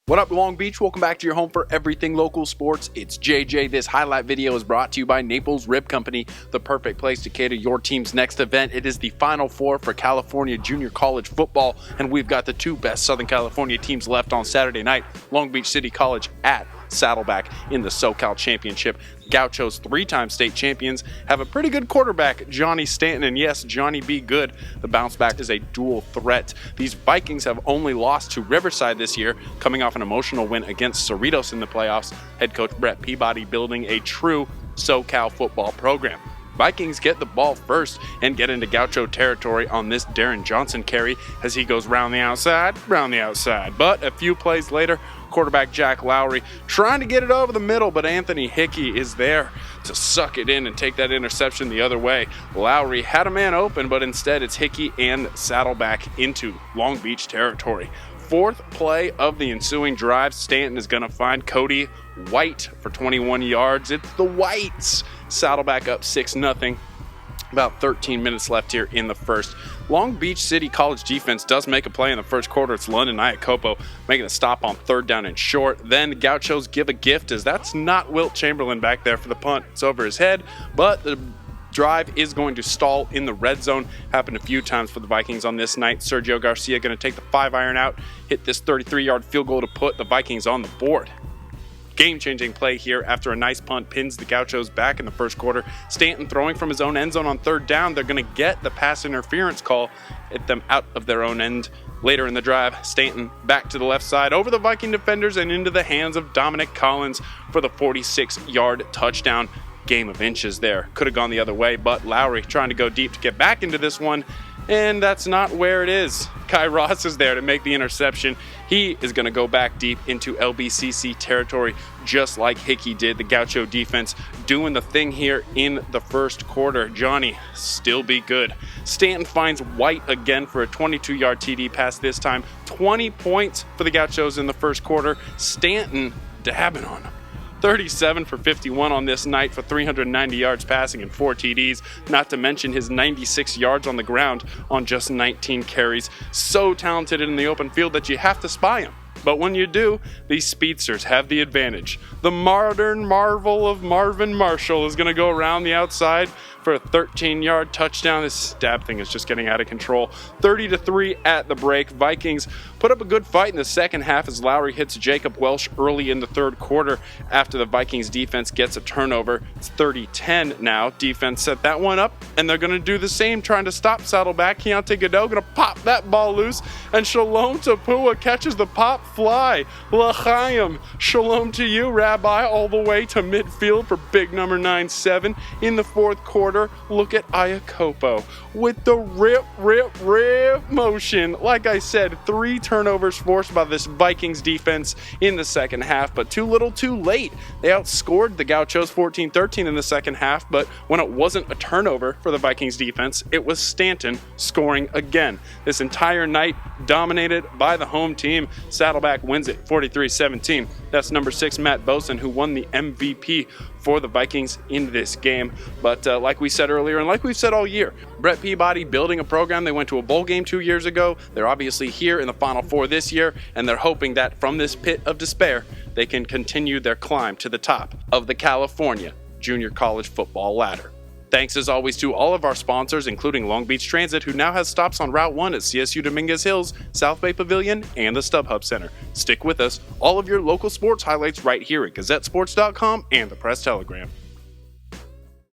What up, Long Beach? Welcome back to your home for everything local sports. It's JJ. This highlight video is brought to you by Naples Rib Company, the perfect place to cater your team's next event. It is the Final Four for California Junior College football, and we've got the two best Southern California teams left on Saturday night. Long Beach City College at Saddleback in the SoCal Championship. Gauchos, three-time state champions, have a pretty good quarterback, Johnny Stanton, and yes, Johnny B. Good. The bounce back is a dual threat. These Vikings have only lost to Riverside this year, coming off an emotional win against Cerritos in the playoffs. Head coach Brett Peabody building a true SoCal football program. Vikings get the ball first and get into Gaucho territory on this Darren Johnson carry as he goes round the outside. But a few plays later, quarterback Jack Lowry trying to get it over the middle, but Anthony Hickey is there to suck it in and take that interception the other way. Lowry had a man open, but instead it's Hickey and Saddleback into Long Beach territory. Fourth play of the ensuing drive, Stanton is going to find Cody White for 21 yards. It's the Whites. Saddleback up 6-0. About 13 minutes left here in the first. Long Beach City College defense does make a play in the first quarter. It's London Iacopo making a stop on third down and short. Then Gauchos give a gift, as that's not Wilt Chamberlain back there for the punt. It's over his head, but the drive is going to stall in the red zone. Happened a few times for the Vikings on this night. Sergio Garcia going to take the 5-iron out, hit this 33-yard field goal to put the Vikings on the board. Game-changing play here after a nice punt pins the Gauchos back in the first quarter. Stanton throwing from his own end zone on third down. They're going to get the pass interference call, hit them out of their own end. Later in the drive, Stanton back to the left side over the Viking defenders and into the hands of Dominic Collins for the 46-yard touchdown. Game of inches there. Could have gone the other way, but Lowry trying to go deep to get back into this one, and that's not where it is. Kai Ross is there to make the interception. He is going to go back deep into LBCC territory just like Hickey did. The Gaucho defense doing the thing here in the first quarter. Johnny still be good. Stanton finds White again for a 22-yard TD pass this time. 20 points for the Gauchos in the first quarter. Stanton dabbing on him. 37 for 51 on this night for 390 yards passing and 4 TDs, not to mention his 96 yards on the ground on just 19 carries. So talented in the open field that you have to spy him. But when you do, these speedsters have the advantage. The modern marvel of Marvin Marshall is going to go around the outside for a 13-yard touchdown. This stab thing is just getting out of control. 30-3 at the break. Vikings put up a good fight in the second half as Lowry hits Jacob Welsh early in the third quarter after the Vikings defense gets a turnover. It's 30-10 now. Defense set that one up, and they're going to do the same, trying to stop Saddleback. Keontae Godot going to pop that ball loose, and Shalom Tapua catches the pop fly. L'chaim, shalom to you, Rabbi, all the way to midfield for big number 9-7 in the fourth quarter. Look at Iacopo with the rip motion. Like I said, 3 turnovers forced by this Vikings defense in the second half, but too little too late. They outscored the Gauchos 14-13 in the second half, but when it wasn't a turnover for the Vikings defense, it was Stanton scoring again. This entire night dominated by the home team. Saddleback wins it 43-17. That's number 6 Matt Boson, who won the MVP for the Vikings in this game. But like we said earlier, and like we've said all year, Brett Peabody building a program. They went to a bowl game 2 years ago. They're obviously here in the Final Four this year, and they're hoping that from this pit of despair, they can continue their climb to the top of the California Junior College football ladder. Thanks as always to all of our sponsors, including Long Beach Transit, who now has stops on Route 1 at CSU Dominguez Hills, South Bay Pavilion, and the StubHub Center. Stick with us. All of your local sports highlights right here at GazetteSports.com and the Press Telegram.